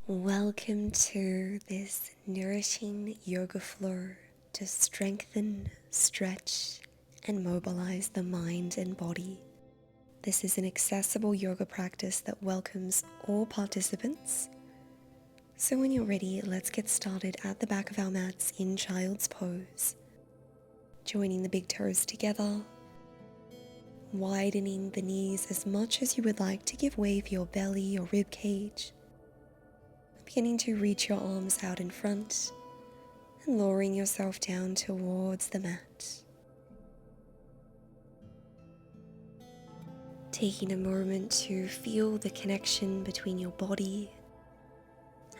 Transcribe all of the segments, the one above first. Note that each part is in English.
Welcome to this nourishing yoga flow to strengthen, stretch, and mobilize the mind and body. This is an accessible yoga practice that welcomes all participants. So when you're ready, let's get started at the back of our mats in child's pose, joining the big toes together, widening the knees as much as you would like to give way for your belly or rib cage. Beginning to reach your arms out in front and lowering yourself down towards the mat. Taking a moment to feel the connection between your body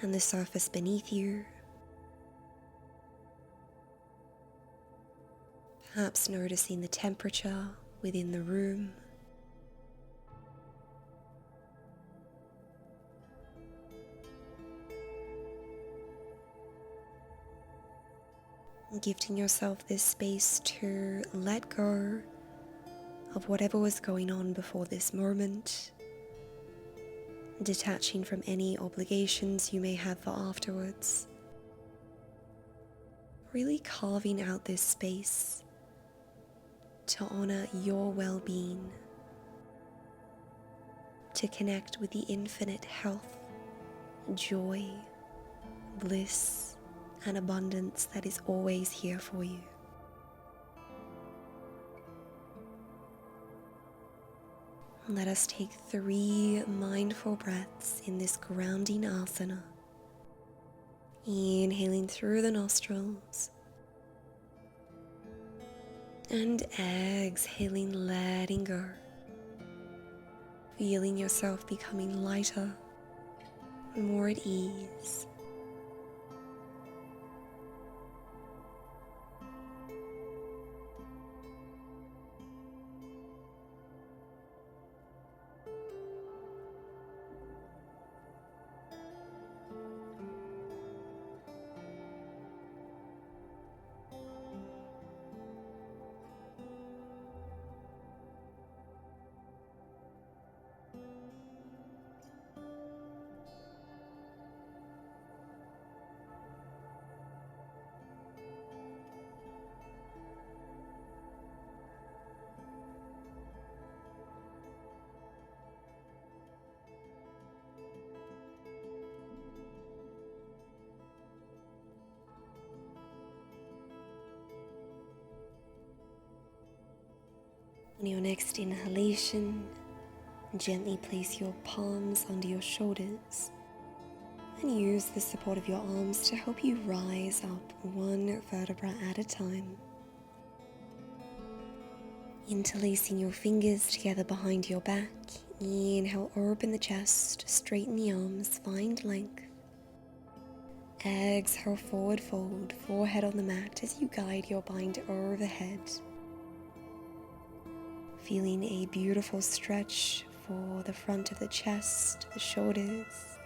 and the surface beneath you. Perhaps noticing the temperature within the room. Gifting yourself this space to let go of whatever was going on before this moment, detaching from any obligations you may have for afterwards, really carving out this space to honor your well-being, to connect with the infinite health, joy, bliss, and abundance that is always here for you. Let us take 3 mindful breaths in this grounding asana. Inhaling through the nostrils and exhaling, letting go. Feeling yourself becoming lighter, more at ease. On your next inhalation, gently place your palms under your shoulders and use the support of your arms to help you rise up 1 vertebra at a time. Interlacing your fingers together behind your back, inhale, open the chest, straighten the arms, find length. Exhale, forward fold, forehead on the mat as you guide your bind overhead. Feeling a beautiful stretch for the front of the chest, the shoulders.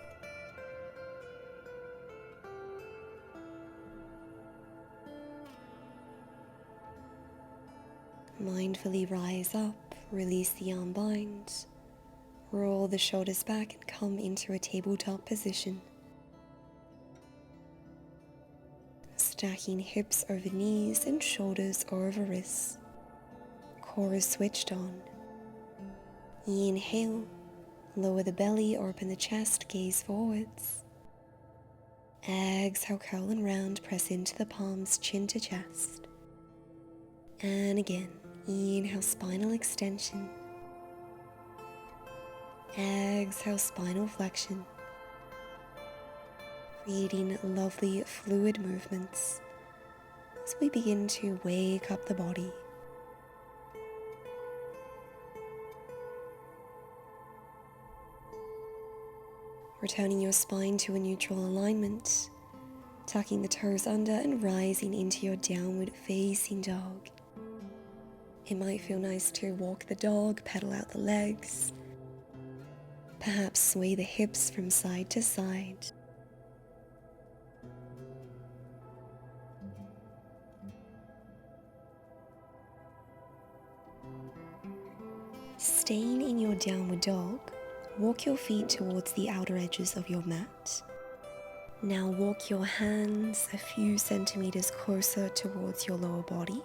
Mindfully rise up, release the arm bind, roll the shoulders back and come into a tabletop position. Stacking hips over knees and shoulders over wrists. Core is switched on. Inhale, lower the belly, open the chest, gaze forwards. Exhale, curl and round, press into the palms, chin to chest. And again, inhale, spinal extension. Exhale, spinal flexion. Creating lovely fluid movements as we begin to wake up the body. Returning your spine to a neutral alignment, tucking the toes under and rising into your downward facing dog. It might feel nice to walk the dog, pedal out the legs, perhaps sway the hips from side to side. Staying in your downward dog, walk your feet towards the outer edges of your mat Now walk your hands a few centimeters closer towards your lower body.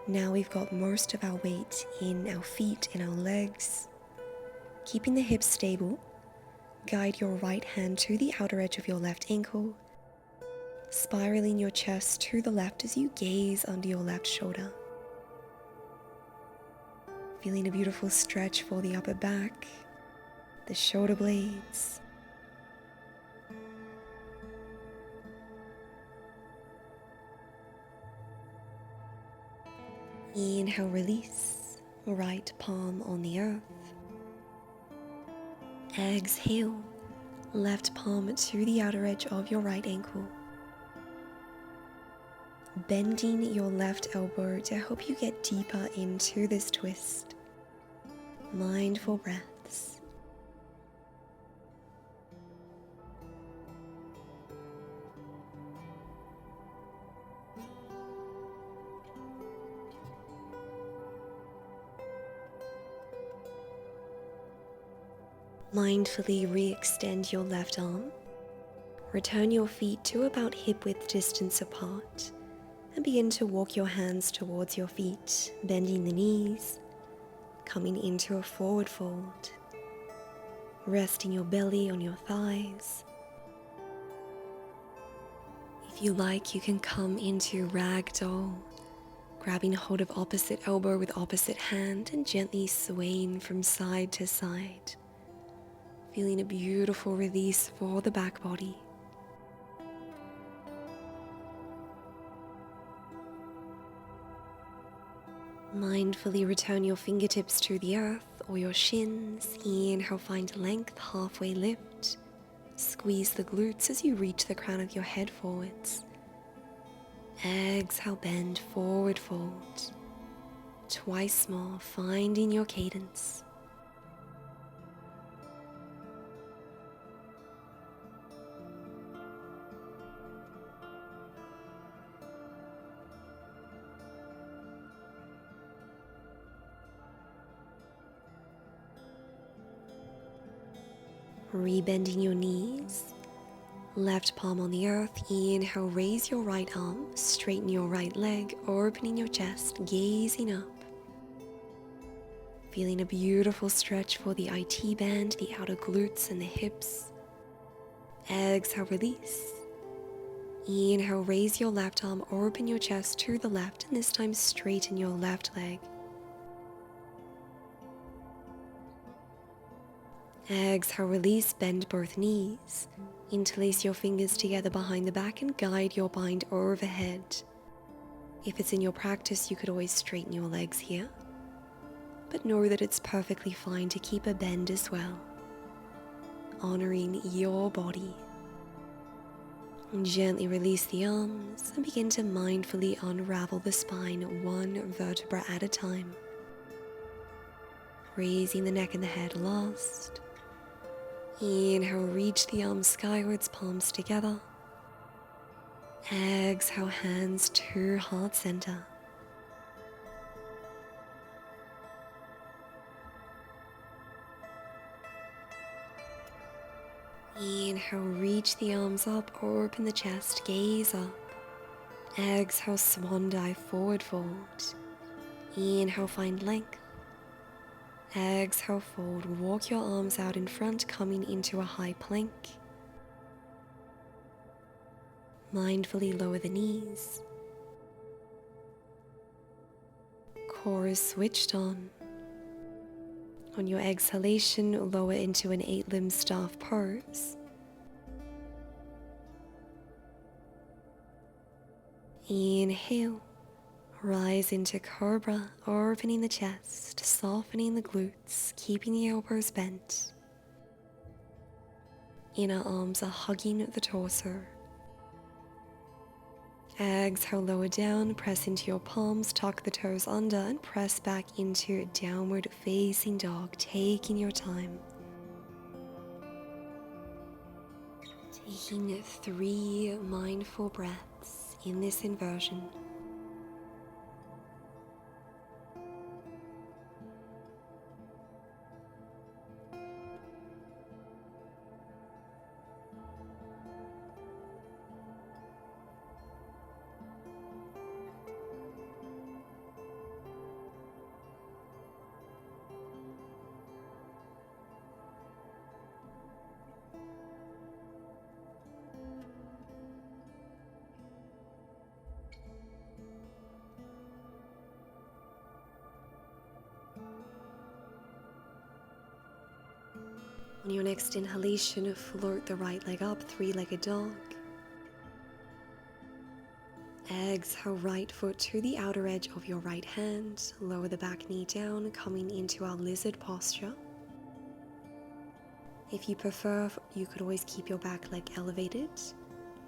Now we've got most of our weight in our feet and our legs. Keeping the hips stable, guide your right hand to the outer edge of your left ankle, spiraling your chest to the left as you gaze under your left shoulder. Feeling a beautiful stretch for the upper back, the shoulder blades. Inhale, release, right palm on the earth. Exhale, left palm to the outer edge of your right ankle. Bending your left elbow to help you get deeper into this twist. Mindful breaths. Mindfully re-extend your left arm. Return your feet to about hip-width distance apart and begin to walk your hands towards your feet, bending the knees, coming into a forward fold, resting your belly on your thighs. If you like, you can come into ragdoll, grabbing hold of opposite elbow with opposite hand and gently swaying from side to side. Feeling a beautiful release for the back body. Mindfully return your fingertips to the earth or your shins. Inhale, find length, halfway lift. Squeeze the glutes as you reach the crown of your head forwards. Exhale, bend, forward fold. Twice more, finding your cadence. Rebending your knees, left palm on the earth. Inhale, raise your right arm, straighten your right leg, opening your chest, gazing up. Feeling a beautiful stretch for the IT band, the outer glutes and the hips. Exhale, release. Inhale, raise your left arm, open your chest to the left, and this time straighten your left leg. Exhale, release, bend both knees. Interlace your fingers together behind the back and guide your bind overhead. If it's in your practice, you could always straighten your legs here, but know that it's perfectly fine to keep a bend as well, honoring your body. And gently release the arms and begin to mindfully unravel the spine one vertebra at a time. Raising the neck and the head last. Inhale, reach the arms skywards, palms together. Exhale, hands to heart center. Inhale, reach the arms up, open the chest, gaze up. Exhale, swan dive, forward fold. Inhale, find length. Exhale, fold. Walk your arms out in front, coming into a high plank. Mindfully lower the knees. Core is switched on. On your exhalation, lower into an 8-limb staff pose. Inhale, rise into cobra, opening the chest, softening the glutes, keeping the elbows bent. Inner arms are hugging the torso. Exhale, lower down, press into your palms, tuck the toes under, and press back into downward facing dog, taking your time. Taking 3 mindful breaths in this inversion. On your next inhalation, float the right leg up, three-legged dog. Exhale, right foot to the outer edge of your right hand. Lower the back knee down, coming into our lizard posture. If you prefer, you could always keep your back leg elevated.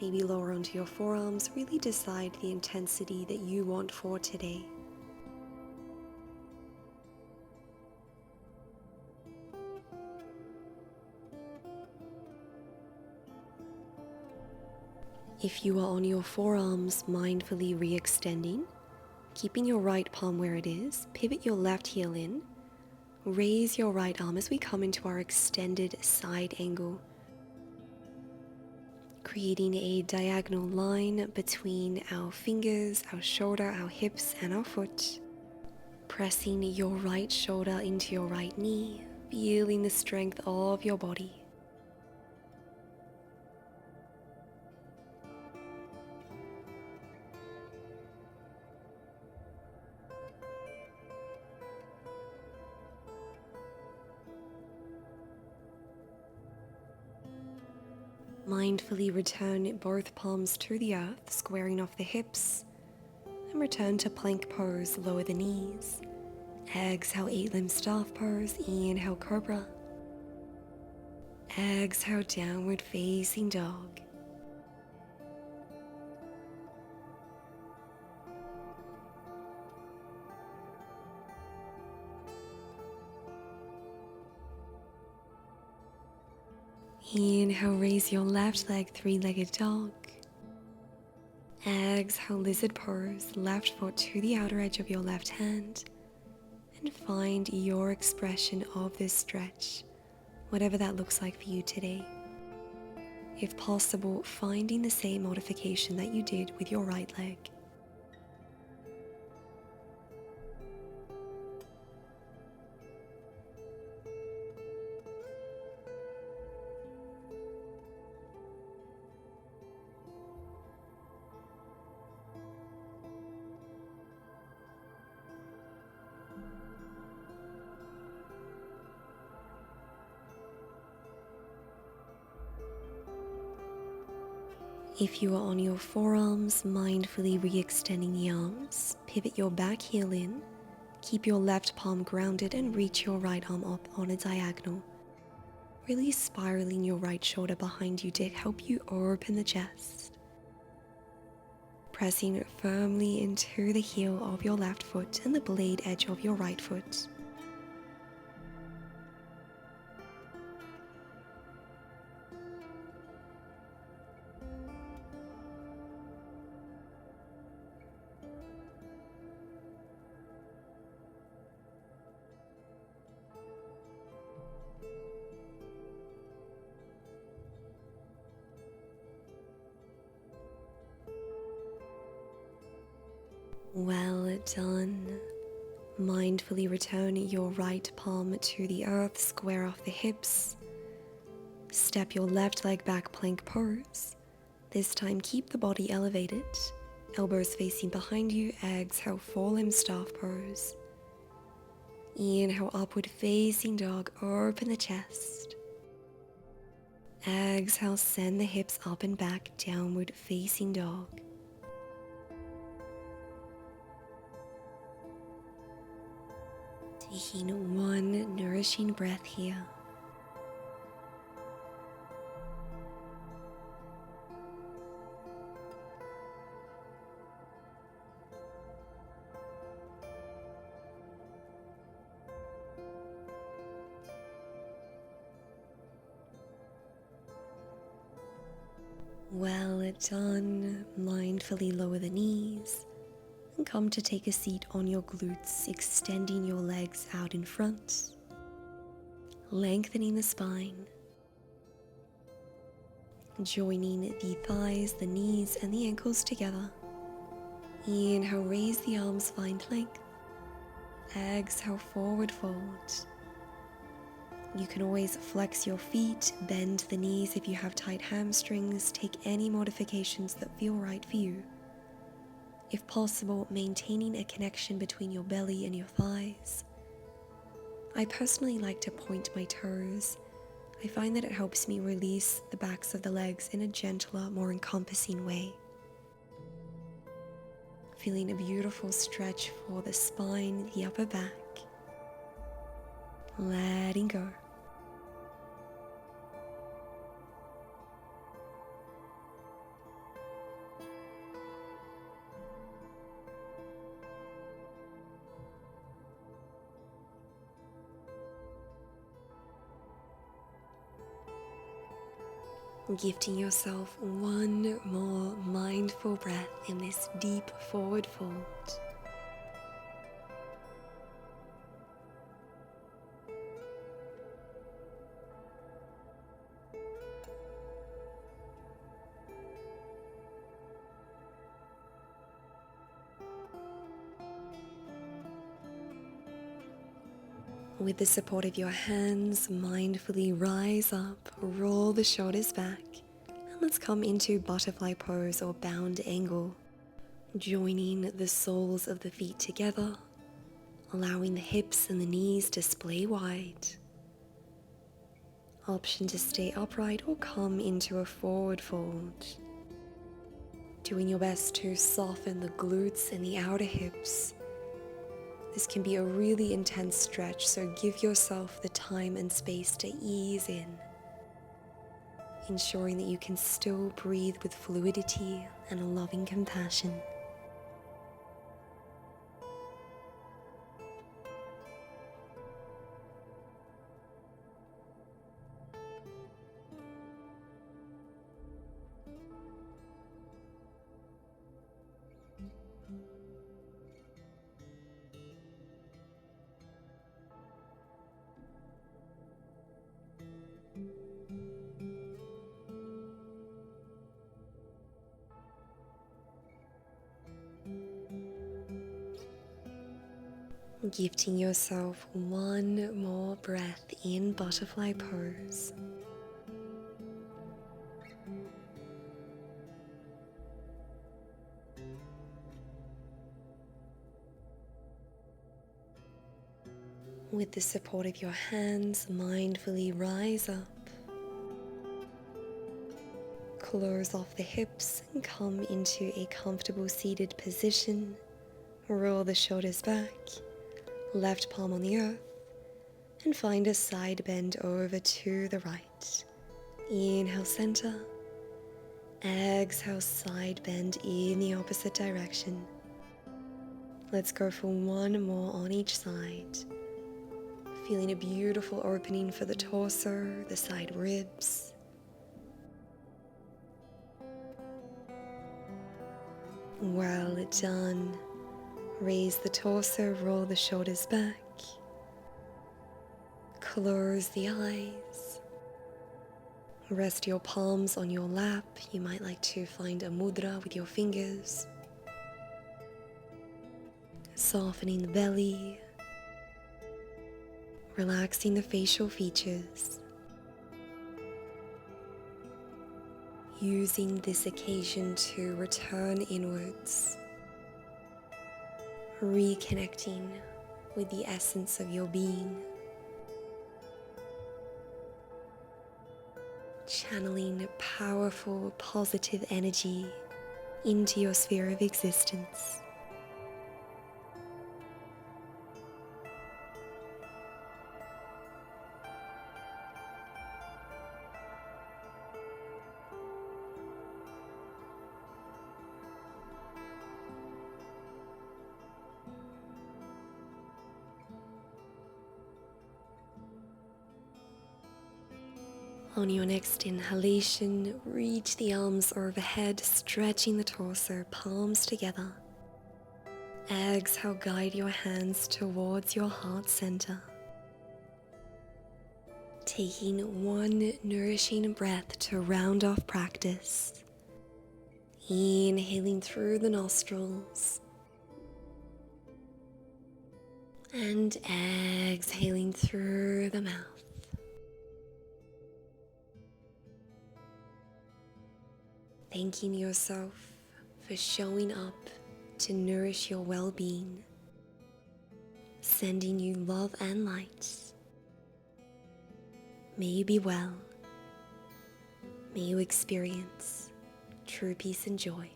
Maybe lower onto your forearms. Really decide the intensity that you want for today. If you are on your forearms, mindfully re-extending, keeping your right palm where it is, pivot your left heel in, raise your right arm as we come into our extended side angle, creating a diagonal line between our fingers, our shoulder, our hips, and our foot. Pressing your right shoulder into your right knee, feeling the strength of your body. Mindfully return both palms to the earth, squaring off the hips, and return to plank pose, lower the knees. Exhale, 8-limb staff pose. Inhale, cobra. Exhale, downward facing dog. Inhale, raise your left leg, three-legged dog. Exhale, lizard pose, left foot to the outer edge of your left hand. And find your expression of this stretch, whatever that looks like for you today. If possible, finding the same modification that you did with your right leg. If you are on your forearms, mindfully re-extending the arms, pivot your back heel in, keep your left palm grounded and reach your right arm up on a diagonal, really spiraling your right shoulder behind you to help you open the chest. Pressing firmly into the heel of your left foot and the blade edge of your right foot. Well done. Mindfully return your right palm to the earth, square off the hips. Step your left leg back, plank pose. This time keep the body elevated, elbows facing behind you. Exhale, 4-limb staff pose. Inhale, upward facing dog, open the chest. Exhale, send the hips up and back, downward facing dog. Taking one nourishing breath here. Well done. Mindfully lower the knees and come to take a seat on your glutes, extending your legs out in front, lengthening the spine, joining the thighs, the knees, and the ankles together. Inhale, raise the arms, find length. Exhale, forward fold. You can always flex your feet, bend the knees if you have tight hamstrings, take any modifications that feel right for you. If possible, maintaining a connection between your belly and your thighs. I personally like to point my toes I find that it helps me release the backs of the legs in a gentler, more encompassing way. Feeling a beautiful stretch for the spine, the upper back. Letting go. Gifting yourself one more mindful breath in this deep forward fold. With the support of your hands, mindfully rise up, roll the shoulders back, and let's come into butterfly pose or bound angle, joining the soles of the feet together, allowing the hips and the knees to splay wide. Option to stay upright or come into a forward fold. Doing your best to soften the glutes and the outer hips. This can be a really intense stretch, so give yourself the time and space to ease in, ensuring that you can still breathe with fluidity and a loving compassion. Gifting yourself one more breath in butterfly pose. With the support of your hands, mindfully rise up. Close off the hips and come into a comfortable seated position. Roll the shoulders back. Left palm on the earth, and find a side bend over to the right. Inhale, center. Exhale, side bend in the opposite direction. Let's go for one more on each side. Feeling a beautiful opening for the torso, the side ribs. Well done. Raise the torso, roll the shoulders back. Close the eyes. Rest your palms on your lap. You might like to find a mudra with your fingers. Softening the belly. Relaxing the facial features. Using this occasion to return inwards. Reconnecting with the essence of your being, channeling powerful, positive energy into your sphere of existence. On your next inhalation, reach the arms overhead, stretching the torso, palms together. Exhale, guide your hands towards your heart center. Taking one nourishing breath to round off practice. Inhaling through the nostrils. And exhaling through the mouth. Thanking yourself for showing up to nourish your well-being, sending you love and light. May you be well. May you experience true peace and joy.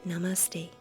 Namaste.